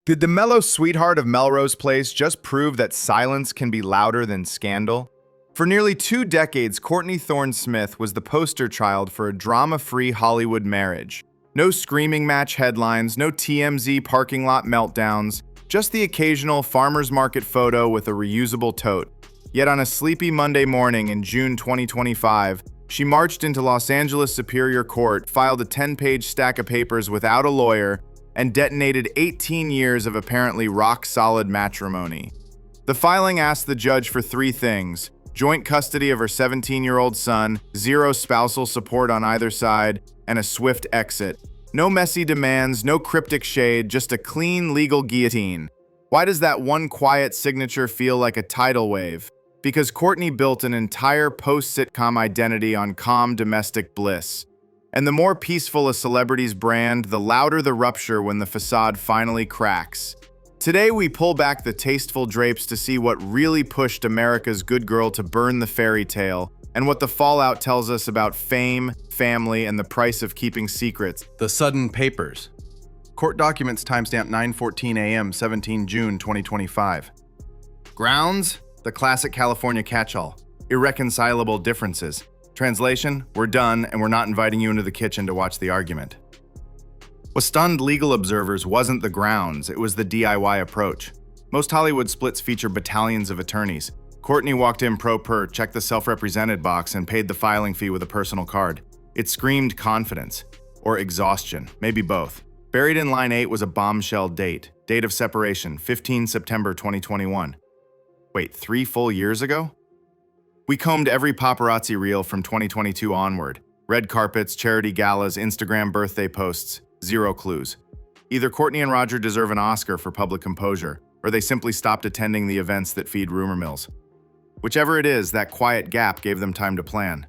Did the mellow sweetheart of Melrose Place just prove that silence can be louder than scandal? For nearly 2 decades, Courtney Thorne-Smith was the poster child for a drama-free Hollywood marriage. No screaming match headlines, no TMZ parking lot meltdowns, just the occasional farmer's market photo with a reusable tote. Yet on a sleepy Monday morning in June 2025, she marched into Los Angeles Superior Court, filed a 10-page stack of papers without a lawyer, and detonated 18 years of apparently rock-solid matrimony. The filing asked the judge for 3 things: joint custody of her 17-year-old son, 0 spousal support on either side, and a swift exit. No messy demands, no cryptic shade, just a clean legal guillotine. Why does that one quiet signature feel like a tidal wave? Because Courtney built an entire post-sitcom identity on calm domestic bliss. And the more peaceful a celebrity's brand, the louder the rupture when the facade finally cracks. Today, we pull back the tasteful drapes to see what really pushed America's good girl to burn the fairy tale, and what the fallout tells us about fame, family, and the price of keeping secrets. The sudden papers. Court documents timestamp 9:14 a.m., 17 June 2025. Grounds? The classic California catch-all. Irreconcilable differences. Translation, we're done, and we're not inviting you into the kitchen to watch the argument. What stunned legal observers wasn't the grounds, it was the DIY approach. Most Hollywood splits feature battalions of attorneys. Courtney walked in pro per, checked the self-represented box, and paid the filing fee with a personal card. It screamed confidence, or exhaustion, maybe both. Buried in line 8 was a bombshell date. Date of separation, 15 September 2021. Wait, 3 full years ago? We combed every paparazzi reel from 2022 onward. Red carpets, charity galas, Instagram birthday posts. 0 clues. Either Courtney and Roger deserve an Oscar for public composure, or they simply stopped attending the events that feed rumor mills. Whichever it is, that quiet gap gave them time to plan.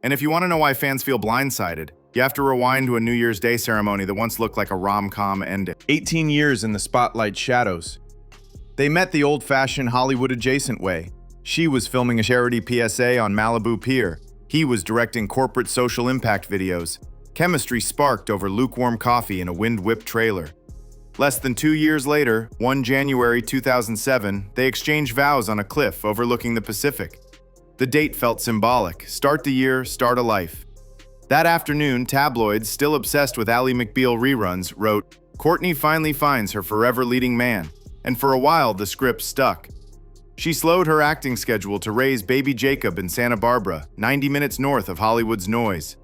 And if you want to know why fans feel blindsided, you have to rewind to a New Year's Day ceremony that once looked like a rom-com ending. 18 years in the spotlight shadows. They met the old-fashioned Hollywood-adjacent way. She was filming a charity PSA on Malibu Pier. He was directing corporate social impact videos. Chemistry sparked over lukewarm coffee in a wind-whipped trailer. Less than 2 years later, 1 January 2007, they exchanged vows on a cliff overlooking the Pacific. The date felt symbolic. Start the year, start a life. That afternoon, tabloids, still obsessed with Ally McBeal reruns, wrote, "Courtney finally finds her forever leading man." And for a while, the script stuck. She slowed her acting schedule to raise baby Jacob in Santa Barbara, 90 minutes north of Hollywood's noise.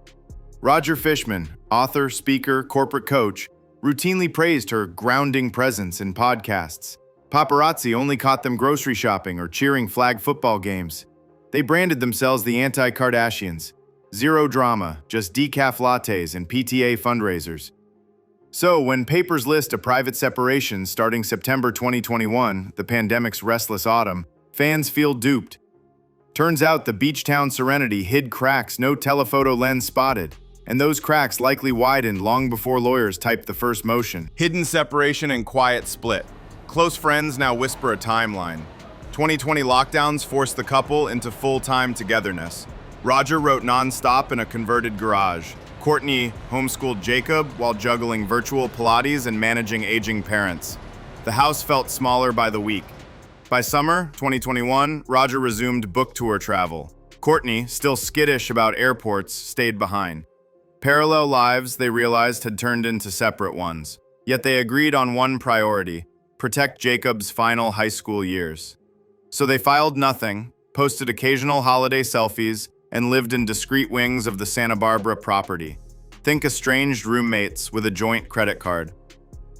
Roger Fishman, author, speaker, corporate coach, routinely praised her grounding presence in podcasts. Paparazzi only caught them grocery shopping or cheering flag football games. They branded themselves the anti-Kardashians. 0 drama, just decaf lattes and PTA fundraisers. So, when papers list a private separation starting September 2021, the pandemic's restless autumn, fans feel duped. Turns out the beach town Serenity hid cracks no telephoto lens spotted, and those cracks likely widened long before lawyers typed the first motion. Hidden separation and quiet split. Close friends now whisper a timeline. 2020 lockdowns forced the couple into full-time togetherness. Roger wrote nonstop in a converted garage. Courtney homeschooled Jacob while juggling virtual Pilates and managing aging parents. The house felt smaller by the week. By summer 2021, Roger resumed book tour travel. Courtney, still skittish about airports, stayed behind. Parallel lives, they realized, had turned into separate ones. Yet they agreed on one priority: protect Jacob's final high school years. So they filed nothing, posted occasional holiday selfies, and lived in discreet wings of the Santa Barbara property. Think estranged roommates with a joint credit card.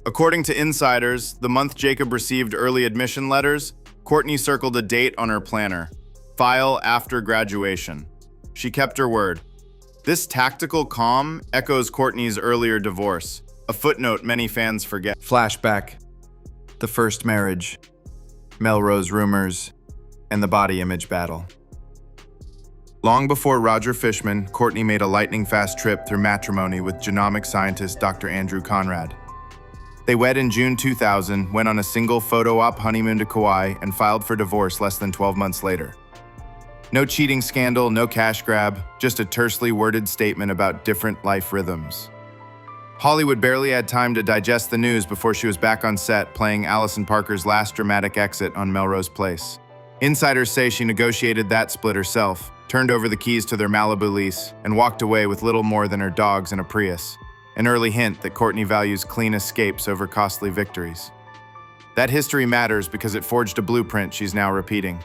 According to insiders, the month Jacob received early admission letters, Courtney circled a date on her planner: file after graduation. She kept her word. This tactical calm echoes Courtney's earlier divorce, a footnote many fans forget. Flashback. The first marriage. Melrose rumors. And the body image battle. Long before Roger Fishman, Courtney made a lightning-fast trip through matrimony with genomic scientist Dr. Andrew Conrad. They wed in June 2000, went on a single photo-op honeymoon to Kauai, and filed for divorce less than 12 months later. No cheating scandal, no cash grab, just a tersely worded statement about different life rhythms. Hollywood barely had time to digest the news before she was back on set playing Allison Parker's last dramatic exit on Melrose Place. Insiders say she negotiated that split herself, turned over the keys to their Malibu lease, and walked away with little more than her dogs and a Prius. An early hint that Courtney values clean escapes over costly victories. That history matters because it forged a blueprint she's now repeating.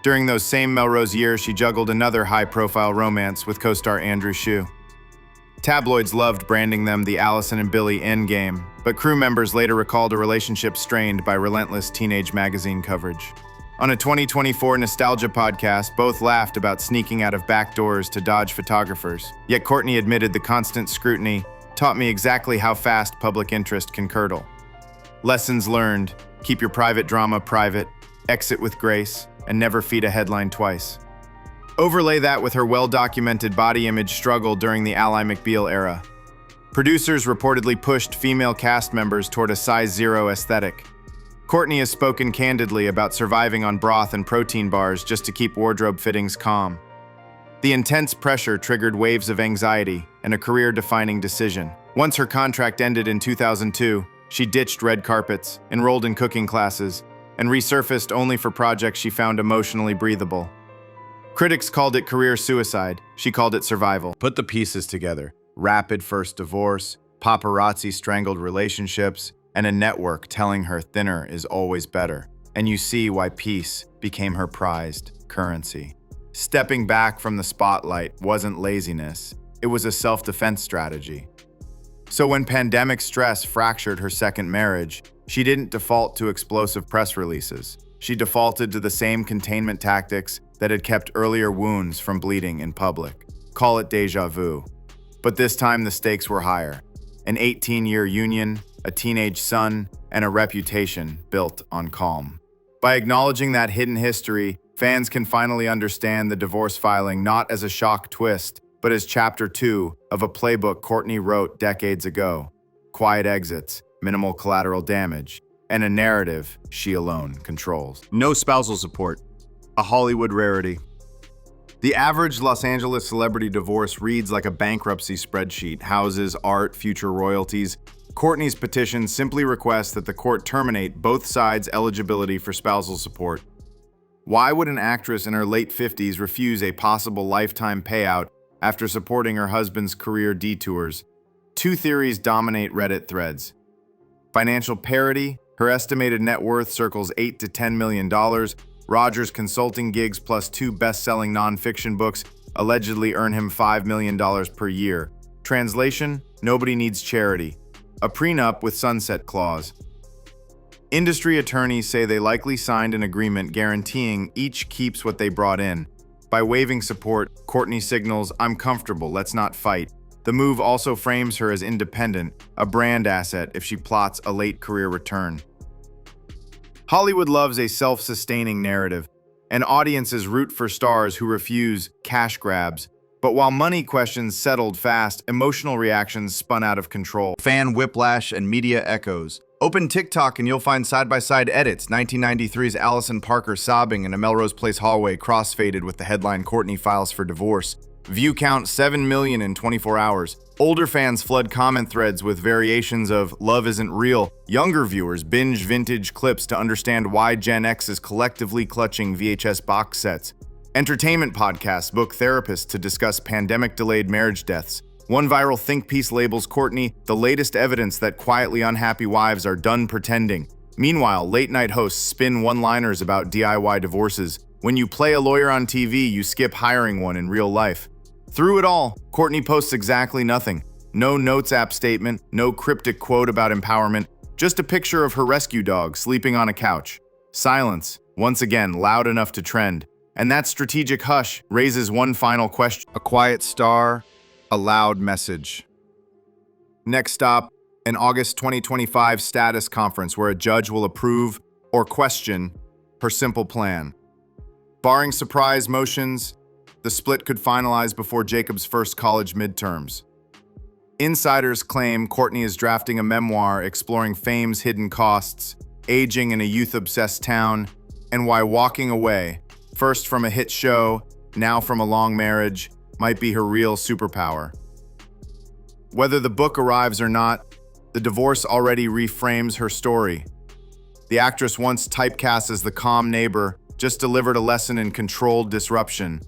During those same Melrose years, she juggled another high-profile romance with co-star Andrew Shue. Tabloids loved branding them the Allison and Billy endgame, but crew members later recalled a relationship strained by relentless teenage magazine coverage. On a 2024 Nostalgia podcast, both laughed about sneaking out of back doors to dodge photographers, yet Courtney admitted the constant scrutiny taught me exactly how fast public interest can curdle. Lessons learned: keep your private drama private, exit with grace, and never feed a headline twice. Overlay that with her well-documented body image struggle during the Ally McBeal era. Producers reportedly pushed female cast members toward a size zero aesthetic. Courtney has spoken candidly about surviving on broth and protein bars just to keep wardrobe fittings calm. The intense pressure triggered waves of anxiety and a career-defining decision. Once her contract ended in 2002, she ditched red carpets, enrolled in cooking classes, and resurfaced only for projects she found emotionally breathable. Critics called it career suicide. She called it survival. Put the pieces together: rapid first divorce, paparazzi strangled relationships, and a network telling her thinner is always better. And you see why peace became her prized currency. Stepping back from the spotlight wasn't laziness, it was a self-defense strategy. So when pandemic stress fractured her second marriage, she didn't default to explosive press releases. She defaulted to the same containment tactics that had kept earlier wounds from bleeding in public. Call it déjà vu. But this time the stakes were higher. An 18-year union, a teenage son, and a reputation built on calm. By acknowledging that hidden history, fans can finally understand the divorce filing not as a shock twist, but as chapter 2 of a playbook Courtney wrote decades ago. Quiet exits, minimal collateral damage, and a narrative she alone controls. No spousal support, a Hollywood rarity. The average Los Angeles celebrity divorce reads like a bankruptcy spreadsheet: houses, art, future royalties. Courtney's petition simply requests that the court terminate both sides' eligibility for spousal support. Why would an actress in her late 50s refuse a possible lifetime payout after supporting her husband's career detours? Two theories dominate Reddit threads. Financial parity: her estimated net worth circles $8 to $10 million. Roger's consulting gigs plus 2 best-selling nonfiction books allegedly earn him $5 million per year. Translation: nobody needs charity. A prenup with sunset clause. Industry attorneys say they likely signed an agreement guaranteeing each keeps what they brought in. By waiving support, Courtney signals, "I'm comfortable, let's not fight." The move also frames her as independent, a brand asset if she plots a late career return. Hollywood loves a self-sustaining narrative, and audiences root for stars who refuse cash grabs. But while money questions settled fast, emotional reactions spun out of control. Fan whiplash and media echoes. Open TikTok and you'll find side-by-side edits. 1993's Allison Parker sobbing in a Melrose Place hallway crossfaded with the headline "Courtney files for divorce." View count 7 million in 24 hours. Older fans flood comment threads with variations of "love isn't real." Younger viewers binge vintage clips to understand why Gen X is collectively clutching VHS box sets. Entertainment podcasts book therapists to discuss pandemic-delayed marriage deaths. One viral think piece labels Courtney the latest evidence that quietly unhappy wives are done pretending. Meanwhile, late-night hosts spin one-liners about DIY divorces. When you play a lawyer on TV, you skip hiring one in real life. Through it all, Courtney posts exactly nothing. No Notes app statement, no cryptic quote about empowerment, just a picture of her rescue dog sleeping on a couch. Silence, once again loud enough to trend. And that strategic hush raises one final question. A quiet star, a loud message. Next stop, an August 2025 status conference where a judge will approve or question her simple plan. Barring surprise motions, the split could finalize before Jacob's first college midterms. Insiders claim Courtney is drafting a memoir exploring fame's hidden costs, aging in a youth-obsessed town, and why walking away, first from a hit show, now from a long marriage, might be her real superpower. Whether the book arrives or not, the divorce already reframes her story. The actress, once typecast as the calm neighbor, just delivered a lesson in controlled disruption.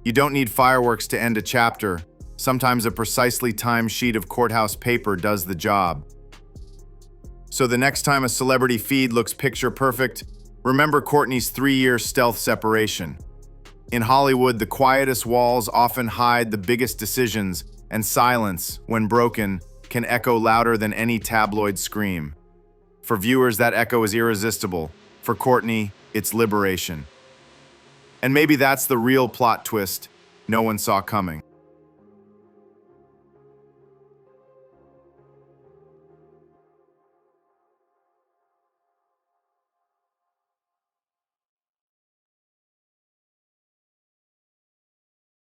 You don't need fireworks to end a chapter. Sometimes a precisely timed sheet of courthouse paper does the job. So the next time a celebrity feed looks picture perfect, remember Courtney's 3-year stealth separation. In Hollywood, the quietest walls often hide the biggest decisions, and silence, when broken, can echo louder than any tabloid scream. For viewers, that echo is irresistible. For Courtney, it's liberation. And maybe that's the real plot twist no one saw coming.